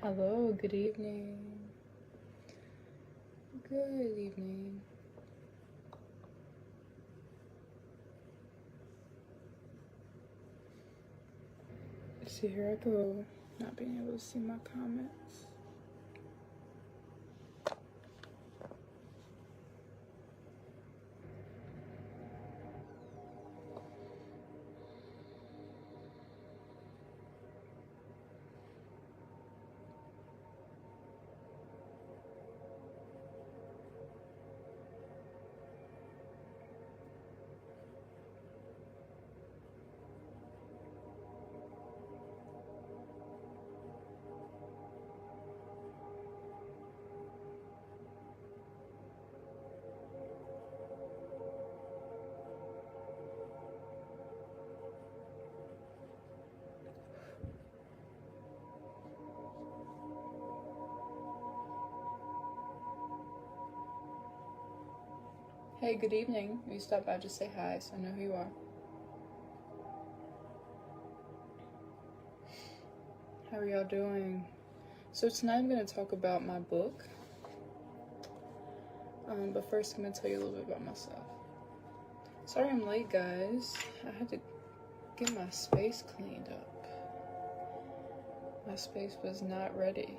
Hello, good evening. Good evening. See, here I go, not being able to see my comments. Hey, good evening. If you stop by, just say hi so I know who you are. How are y'all doing? So tonight I'm going to talk about my book. But first I'm going to tell you a little bit about myself. Sorry I'm late, guys. I had to get my space cleaned up. My space was not ready.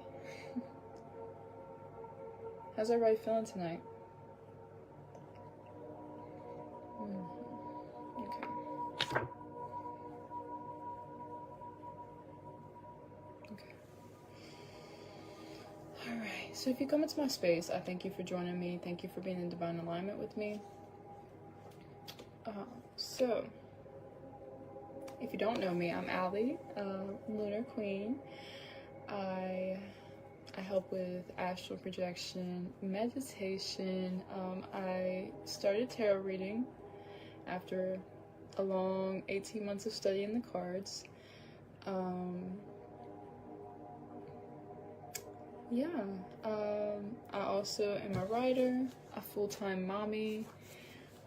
How's everybody feeling tonight? Okay. Alright, so if you come into my space, I thank you for joining me. Thank you for being in divine alignment with me. So, if you don't know me, I'm Allie, Lunar Queen. I help with astral projection, meditation. I started tarot reading after a long 18 months of studying the cards. I also am a writer, a full-time mommy.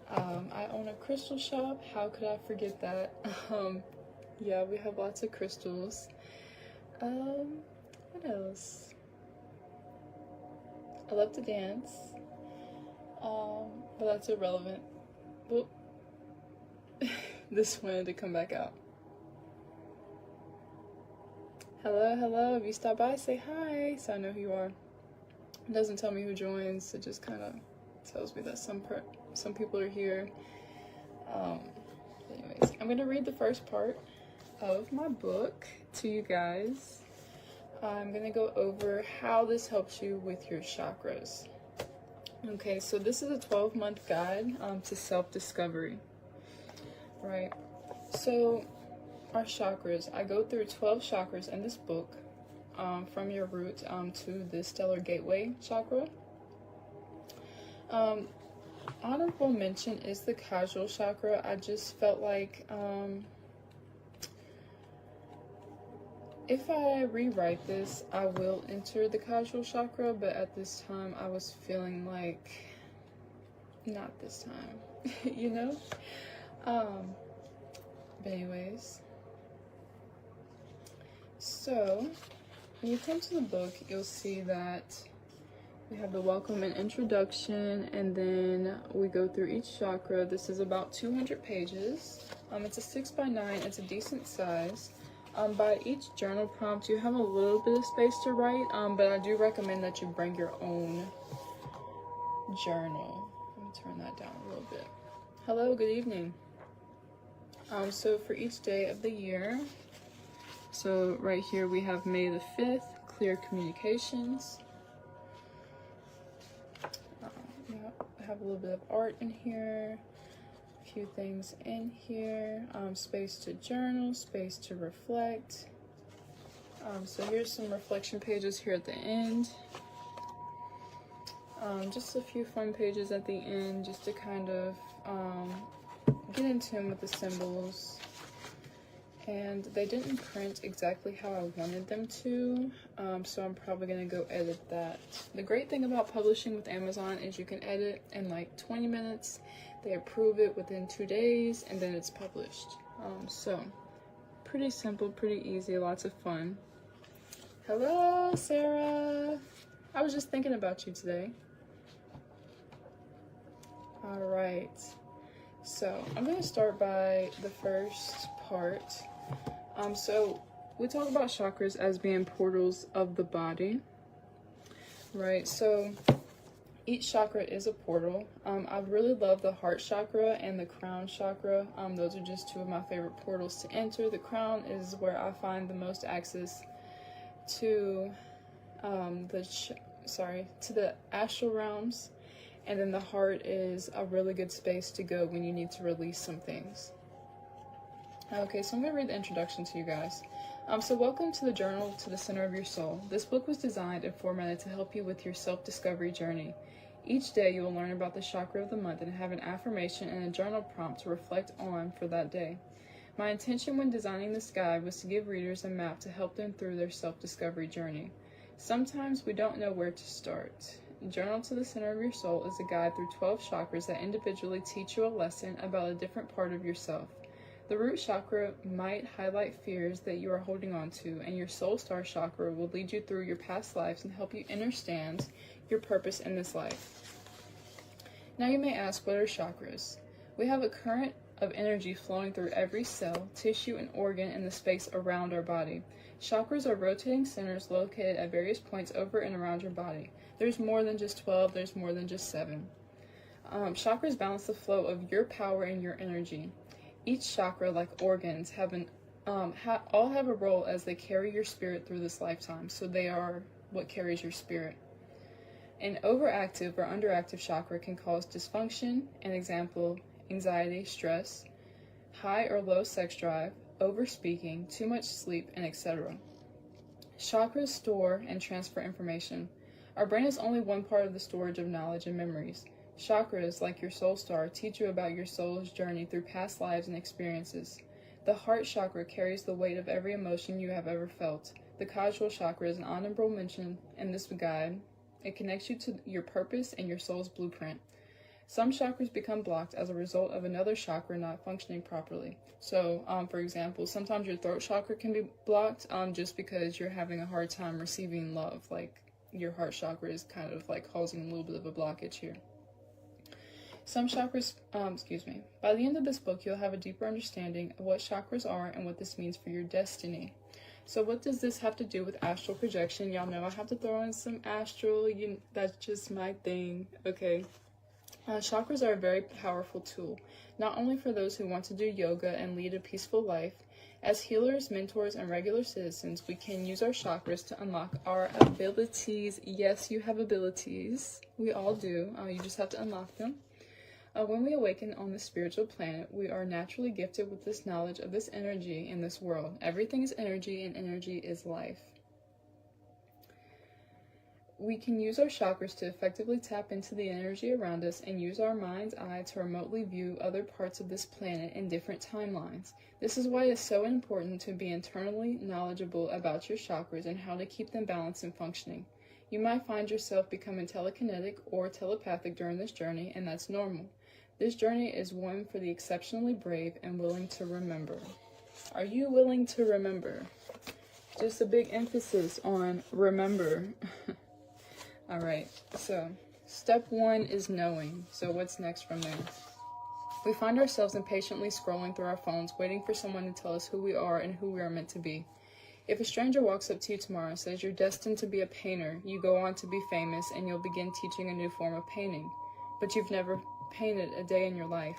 I own a crystal shop. How could I forget that? Yeah, we have lots of crystals. What else? I love to dance. But that's irrelevant. Well, this wanted to come back out. Hello, if you stop by, say hi, so I know who you are. It doesn't tell me who joins, it just kind of tells me that some people are here. Anyways, I'm going to read the first part of my book to you guys. I'm going to go over how this helps you with your chakras. Okay, so this is a 12-month guide to self-discovery, right? So our chakras, I go through 12 chakras in this book, from your root to the stellar gateway chakra. Honorable mention is the casual chakra. I just felt like if I rewrite this, I will enter the casual chakra, but at this time I was feeling like not this time, you know? But anyways, so when you come to the book, you'll see that we have the welcome and introduction, and then we go through each chakra. This is about 200 pages. It's a 6x9, it's a decent size. By each journal prompt, you have a little bit of space to write, but I do recommend that you bring your own journal. Let me turn that down a little bit. Hello, good evening. So for each day of the year, so right here we have May the 5th, clear communications. I have a little bit of art in here, a few things in here, space to journal, space to reflect. So here's some reflection pages here at the end. Just a few fun pages at the end, just to kind of get in tune with the symbols. And they didn't print exactly how I wanted them to, so I'm probably gonna go edit that. The great thing about publishing with Amazon is you can edit in like 20 minutes, they approve it within 2 days, and then it's published. So pretty simple, pretty easy, lots of fun. Hello, Sarah. I was just thinking about you today. All right. So I'm going to start by the first part. So we talk about chakras as being portals of the body, right? So each chakra is a portal. I really love the heart chakra and the crown chakra. Those are just two of my favorite portals to enter. The crown is where I find the most access to the astral realms, and then the heart is a really good space to go when you need to release some things. Okay, so I'm going to read the introduction to you guys. So welcome to the Journal to the Center of Your Soul. This book was designed and formatted to help you with your self-discovery journey. Each day you will learn about the chakra of the month and have an affirmation and a journal prompt to reflect on for that day. My intention when designing this guide was to give readers a map to help them through their self-discovery journey. Sometimes we don't know where to start. Journal to the Center of Your Soul is a guide through 12 chakras that individually teach you a lesson about a different part of yourself. The root chakra might highlight fears that you are holding on to, and your soul star chakra will lead you through your past lives and help you understand your purpose in this life. Now you may ask, what are chakras? We have a current of energy flowing through every cell, tissue, and organ in the space around our body. Chakras are rotating centers located at various points over and around your body. There's more than just 12, there's more than just 7. Chakras balance the flow of your power and your energy. Each chakra, like organs, all have a role as they carry your spirit through this lifetime, so they are what carries your spirit. An overactive or underactive chakra can cause dysfunction, an example, anxiety, stress, high or low sex drive, overspeaking, too much sleep, and etc. Chakras store and transfer information. Our brain is only one part of the storage of knowledge and memories. Chakras, like your soul star, teach you about your soul's journey through past lives and experiences. The heart chakra carries the weight of every emotion you have ever felt. The causal chakra is an honorable mention in this guide. It connects you to your purpose and your soul's blueprint. Some chakras become blocked as a result of another chakra not functioning properly. So, for example, sometimes your throat chakra can be blocked just because you're having a hard time receiving love. Like, your heart chakra is kind of like causing a little bit of a blockage here. Some chakras, by the end of this book, you'll have a deeper understanding of what chakras are and what this means for your destiny. So what does this have to do with astral projection? Y'all know I have to throw in some astral, that's just my thing, okay? Chakras are a very powerful tool, not only for those who want to do yoga and lead a peaceful life. As healers, mentors, and regular citizens, we can use our chakras to unlock our abilities. Yes, you have abilities. We all do. You just have to unlock them. When we awaken on the spiritual planet, we are naturally gifted with this knowledge of this energy in this world. Everything is energy, and energy is life. We can use our chakras to effectively tap into the energy around us and use our mind's eye to remotely view other parts of this planet in different timelines. This is why it's so important to be internally knowledgeable about your chakras and how to keep them balanced and functioning. You might find yourself becoming telekinetic or telepathic during this journey, and that's normal. This journey is one for the exceptionally brave and willing to remember. Are you willing to remember? Just a big emphasis on remember. All right, so step 1 is knowing. So what's next from there? We find ourselves impatiently scrolling through our phones, waiting for someone to tell us who we are and who we are meant to be. If a stranger walks up to you tomorrow and says you're destined to be a painter, you go on to be famous and you'll begin teaching a new form of painting. But you've never painted a day in your life.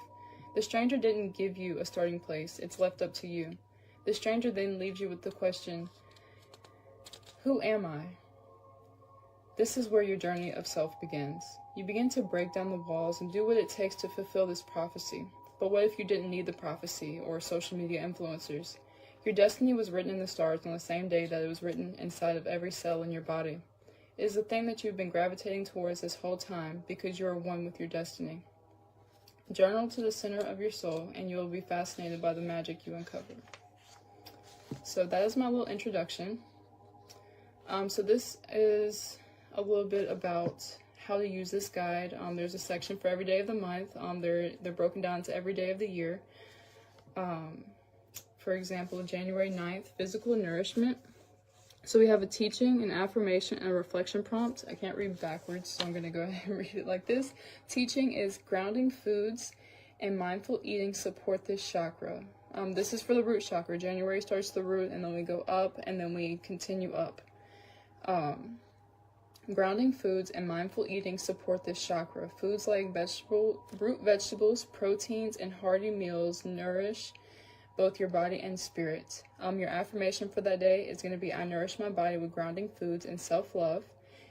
The stranger didn't give you a starting place, it's left up to you. The stranger then leaves you with the question, who am I? This is where your journey of self begins. You begin to break down the walls and do what it takes to fulfill this prophecy. But what if you didn't need the prophecy or social media influencers? Your destiny was written in the stars on the same day that it was written inside of every cell in your body. It is the thing that you've been gravitating towards this whole time because you are one with your destiny. Journal to the center of your soul and you will be fascinated by the magic you uncover. So that is my little introduction. So this is a little bit about how to use this guide. There's a section for every day of the month. They're broken down to every day of the year. For example, January 9th, physical nourishment. So we have a teaching, an affirmation, and a reflection prompt. I can't read backwards, so I'm going to go ahead and read it like this. Teaching is grounding foods and mindful eating support this chakra. This is for the root chakra. January starts the root, and then we go up, and then we continue up. Grounding foods and mindful eating support this chakra. Foods like root vegetables, proteins, and hearty meals nourish both your body and spirit. Your affirmation for that day is going to be, I nourish my body with grounding foods and self-love.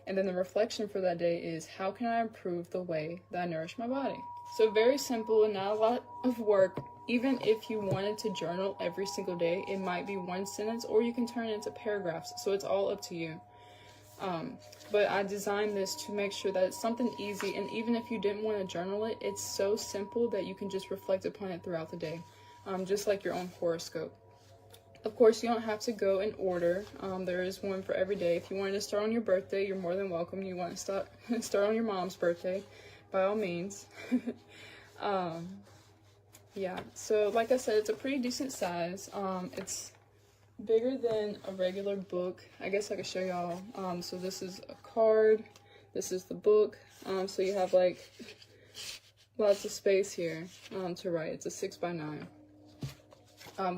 And then the reflection for that day is, how can I improve the way that I nourish my body? So very simple and not a lot of work. Even if you wanted to journal every single day, it might be one sentence, or you can turn it into paragraphs. So it's all up to you. But I designed this to make sure that it's something easy, and even if you didn't want to journal it, it's so simple that you can just reflect upon it throughout the day, just like your own horoscope. Of course, you don't have to go in order. There is one for every day. If you wanted to start on your birthday, you're more than welcome. You want to start on your mom's birthday, by all means. Yeah, so like I said, it's a pretty decent size. It's bigger than a regular book. I guess I could show y'all. So this is a card. This is the book. So you have like lots of space here to write. It's a 6x9.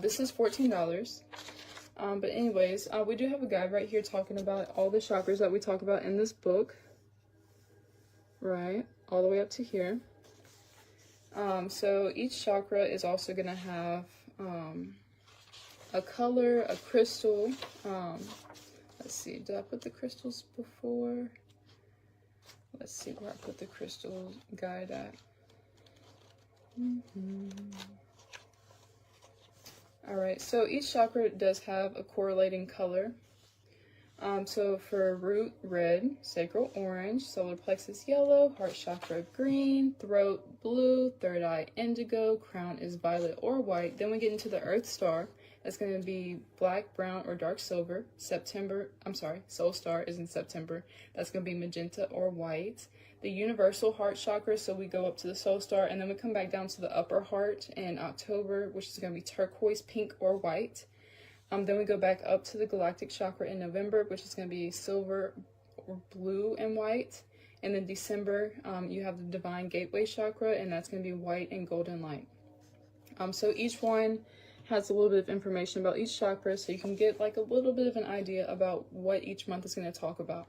This is $14. But anyways, we do have a guide right here talking about all the chakras that we talk about in this book. Right, all the way up to here. So each chakra is also going to have a color, a crystal. Let's see, did I put the crystals before? Let's see where I put the crystal guide at. Alright, so each chakra does have a correlating color. So for root, red, sacral, orange, solar plexus, yellow, heart chakra, green, throat, blue, third eye, indigo, crown is violet or white. Then we get into the earth star. That's going to be black, brown, or dark silver. Soul star is in September. That's going to be magenta or white. The universal heart chakra, so we go up to the soul star, and then we come back down to the upper heart in October, which is going to be turquoise, pink, or white. Then we go back up to the galactic chakra in November, which is going to be silver, blue, and white. And then December, you have the divine gateway chakra, and that's going to be white and golden light. So each one has a little bit of information about each chakra, so you can get like a little bit of an idea about what each month is going to talk about.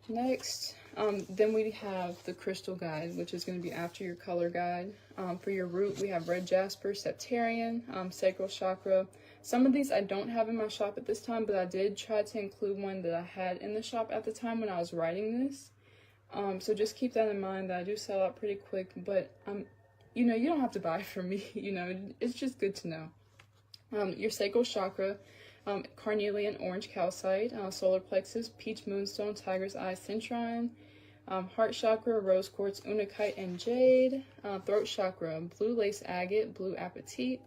Next, then we have the crystal guide, which is going to be after your color guide. For your root, we have red jasper, septarian, sacral chakra. Some of these I don't have in my shop at this time, but I did try to include one that I had in the shop at the time when I was writing this. So just keep that in mind, that I do sell out pretty quick, but you know, you don't have to buy from me, you know, it's just good to know. Your sacral chakra, carnelian, orange calcite, solar plexus, peach moonstone, tiger's eye, centron, heart chakra, rose quartz, unakite, and jade. Throat chakra, blue lace agate, blue apatite.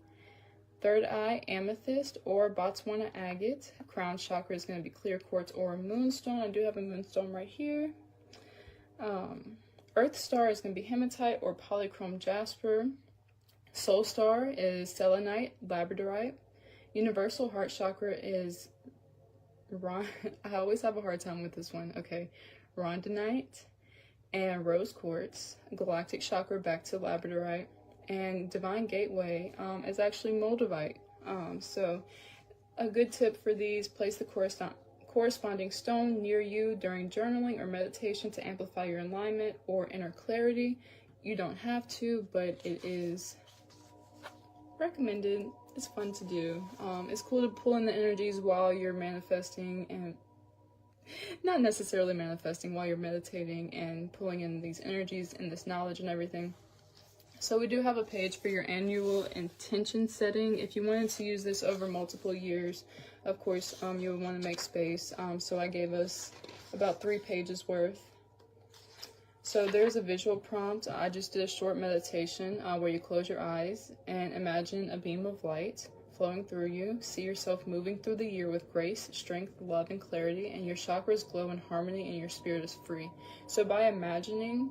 Third eye, amethyst or Botswana agate. Crown chakra is going to be clear quartz or moonstone. I do have a moonstone right here. Earth star is going to be hematite or polychrome jasper. Soul star is selenite, labradorite. Universal heart chakra is I always have a hard time with this one. Okay, rhodonite and rose quartz. Galactic chakra back to labradorite, and divine gateway is actually moldavite. So a good tip for these: place the corresponding stone near you during journaling or meditation to amplify your alignment or inner clarity. You don't have to, but it is recommended. It's fun to do. It's cool to pull in the energies while you're manifesting, and not necessarily manifesting, while you're meditating and pulling in these energies and this knowledge and everything. So we do have a page for your annual intention setting. If you wanted to use this over multiple years, of course, you would want to make space. So I gave us about 3 pages worth. So there's a visual prompt. I just did a short meditation where you close your eyes and imagine a beam of light flowing through you. See yourself moving through the year with grace, strength, love, and clarity, and your chakras glow in harmony and your spirit is free. So by imagining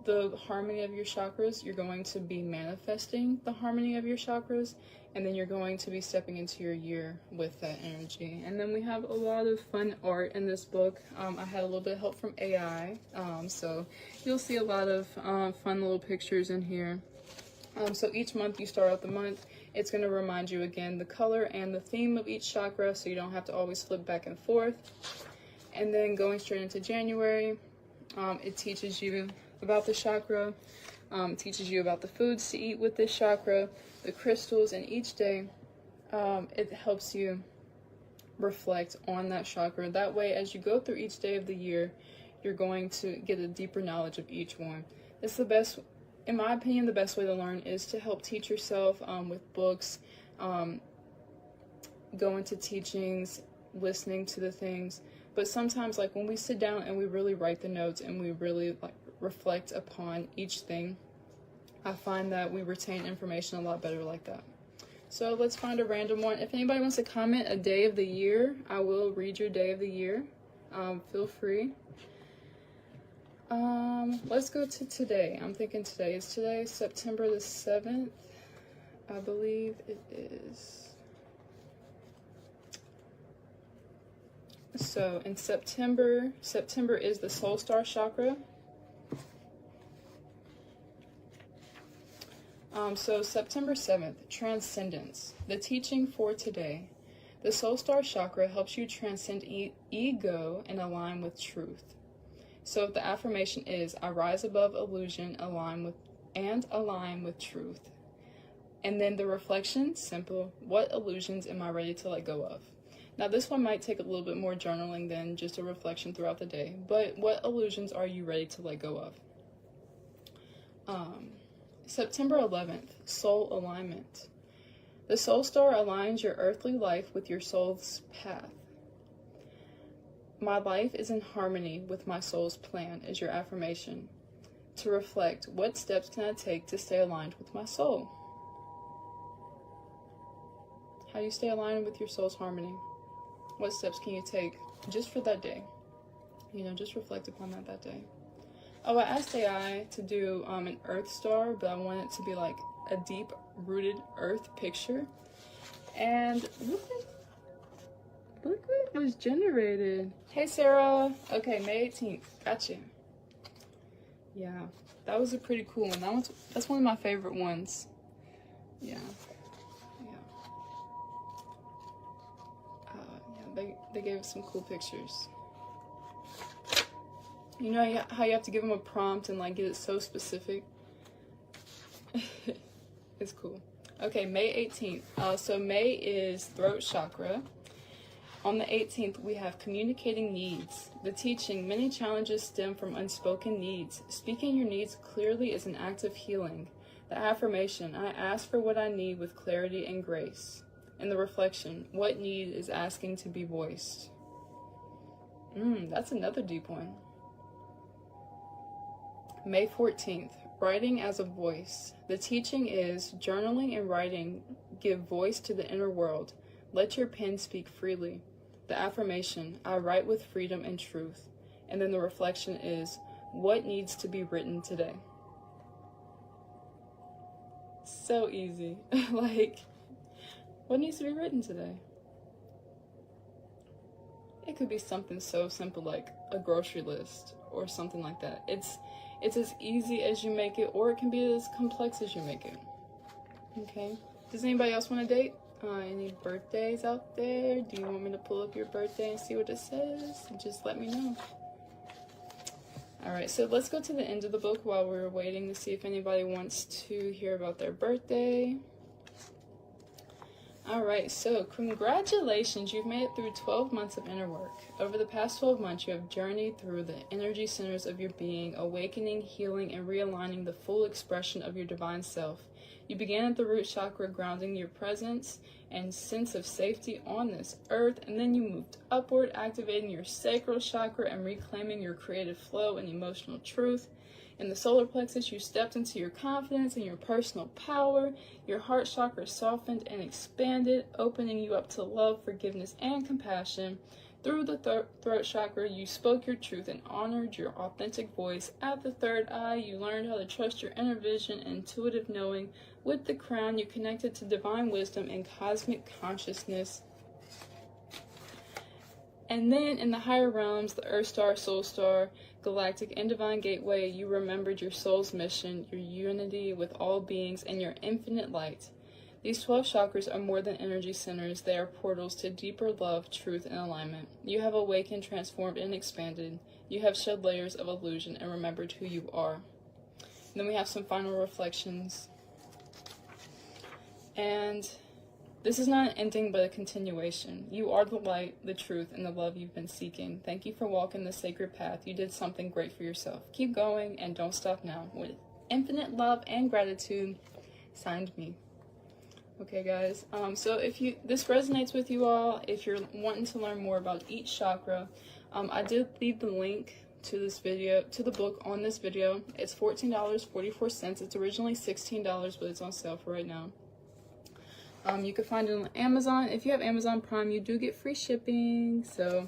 the harmony of your chakras, you're going to be manifesting the harmony of your chakras, and then you're going to be stepping into your year with that energy. And then we have a lot of fun art in this book. I had a little bit of help from AI, so you'll see a lot of fun little pictures in here. So each month you start out the month, it's going to remind you again the color and the theme of each chakra, so you don't have to always flip back and forth. And then going straight into January, it teaches you about the chakra, teaches you about the foods to eat with this chakra, the crystals, and each day it helps you reflect on that chakra. That way, as you go through each day of the year, you're going to get a deeper knowledge of each one. It's the best, in my opinion, the best way to learn is to help teach yourself with books, going to teachings, listening to the things. But sometimes, like, when we sit down and we really write the notes and we really like reflect upon each thing, I find that we retain information a lot better like that. So let's find a random one. If anybody wants to comment a day of the year, I will read your day of the year. Feel free. Let's go to today. I'm thinking today. Is today September the 7th? I believe it is. So in September is the Soul Star chakra. So September 7th, Transcendence. The teaching for today. The Soul Star chakra helps you transcend ego and align with truth. So the affirmation is, I rise above illusion, align with truth. And then the reflection, simple, what illusions am I ready to let go of? Now this one might take a little bit more journaling than just a reflection throughout the day, but what illusions are you ready to let go of? September 11th, Soul Alignment. The Soul Star aligns your earthly life with your soul's path. My life is in harmony with my soul's plan is your affirmation. To reflect, what steps can I take to stay aligned with my soul? How do you stay aligned with your soul's harmony? What steps can you take just for that day? You know, just reflect upon that day. Oh, I asked AI to do an Earth star, but I want it to be like a deep-rooted Earth picture. And look what was generated. Hey, Sarah. Okay, May 18th. Gotcha. Yeah, that was a pretty cool one. That's one of my favorite ones. Yeah. They gave us some cool pictures. You know how you have to give them a prompt and like get it so specific? It's cool. Okay, May 18th. So May is throat chakra. On the 18th, we have communicating needs. The teaching, many challenges stem from unspoken needs. Speaking your needs clearly is an act of healing. The affirmation, I ask for what I need with clarity and grace. And the reflection, what need is asking to be voiced? That's another deep one. May 14th, writing as a voice. The teaching is, journaling and writing give voice to the inner world. Let your pen speak freely. The affirmation, I write with freedom and truth. And then the reflection is, what needs to be written today? So easy. Like, what needs to be written today? It could be something so simple like a grocery list or something like that. It's as easy as you make it, or it can be as complex as you make it. Okay. Does anybody else want to date? Any birthdays out there? Do you want me to pull up your birthday and see what it says? Just let me know. Alright, so let's go to the end of the book while we're waiting to see if anybody wants to hear about their birthday. Alright, so congratulations, you've made it through 12 months of inner work. Over the past 12 months, you have journeyed through the energy centers of your being, awakening, healing, and realigning the full expression of your divine self. You began at the root chakra, grounding your presence and sense of safety on this earth, and then you moved upward, activating your sacral chakra and reclaiming your creative flow and emotional truth. In the solar plexus, you stepped into your confidence and your personal power. Your heart chakra softened and expanded, opening you up to love, forgiveness, and compassion. Through the throat chakra, you spoke your truth and honored your authentic voice. At the third eye, you learned how to trust your inner vision and intuitive knowing. With the crown, you connected to divine wisdom and cosmic consciousness. And then in the higher realms, the Earth Star, Soul Star, Galactic, and Divine Gateway, you remembered your soul's mission, your unity with all beings, and your infinite light. These 12 chakras are more than energy centers. They are portals to deeper love, truth, and alignment. You have awakened, transformed, and expanded. You have shed layers of illusion and remembered who you are. And then we have some final reflections. And this is not an ending, but a continuation. You are the light, the truth, and the love you've been seeking. Thank you for walking the sacred path. You did something great for yourself. Keep going and don't stop now. With infinite love and gratitude, signed me. Okay, guys, so if this resonates with you all, if you're wanting to learn more about each chakra, I did leave the link to this video, to the book on this video. It's $14.44. It's originally $16, but it's on sale for right now. You can find it on Amazon. If you have Amazon Prime, you do get free shipping, so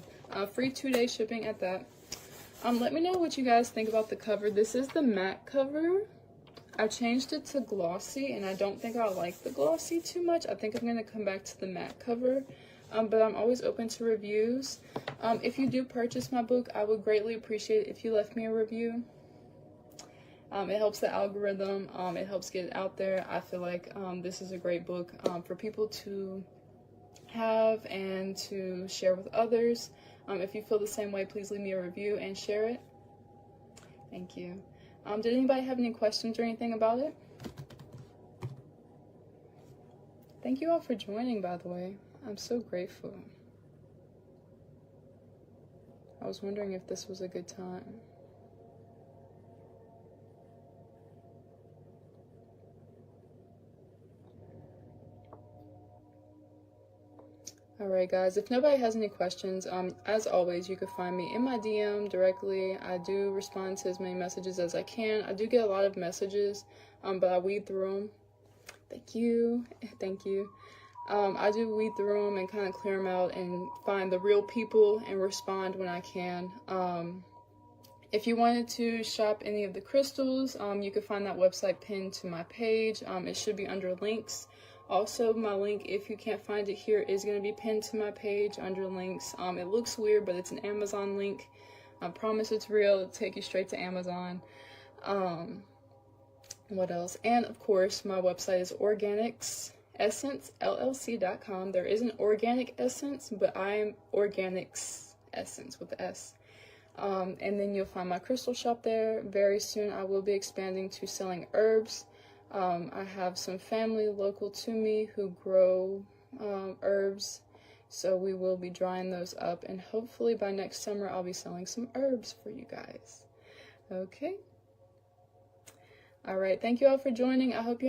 free 2-day shipping at that. Let me know what you guys think about the cover. This is the matte cover. I changed it to glossy, and I don't think I like the glossy too much. I think I'm going to come back to the matte cover, but I'm always open to reviews. If you do purchase my book, I would greatly appreciate it if you left me a review. It helps the algorithm. It helps get it out there. I feel like this is a great book for people to have and to share with others. If you feel the same way, please leave me a review and share it. Thank you. Did anybody have any questions or anything about it? Thank you all for joining, by the way. I'm so grateful. I was wondering if this was a good time. Alright guys, if nobody has any questions, as always, you can find me in my DM directly. I do respond to as many messages as I can. I do get a lot of messages, but I weed through them. Thank you. Thank you. I do weed through them and kind of clear them out and find the real people and respond when I can. If you wanted to shop any of the crystals, you can find that website pinned to my page. It should be under links. Also, my link, if you can't find it here, is going to be pinned to my page under links. It looks weird, but it's an Amazon link. I promise it's real. It'll take you straight to Amazon. What else? And, of course, my website is organicsessence.llc.com. There is an organic essence, but I'm Organics Essence with the S. And then you'll find my crystal shop there. Very soon, I will be expanding to selling herbs. I have some family local to me who grow herbs, so we will be drying those up, and hopefully by next summer I'll be selling some herbs for you guys. Okay. All right. Thank you all for joining. I hope you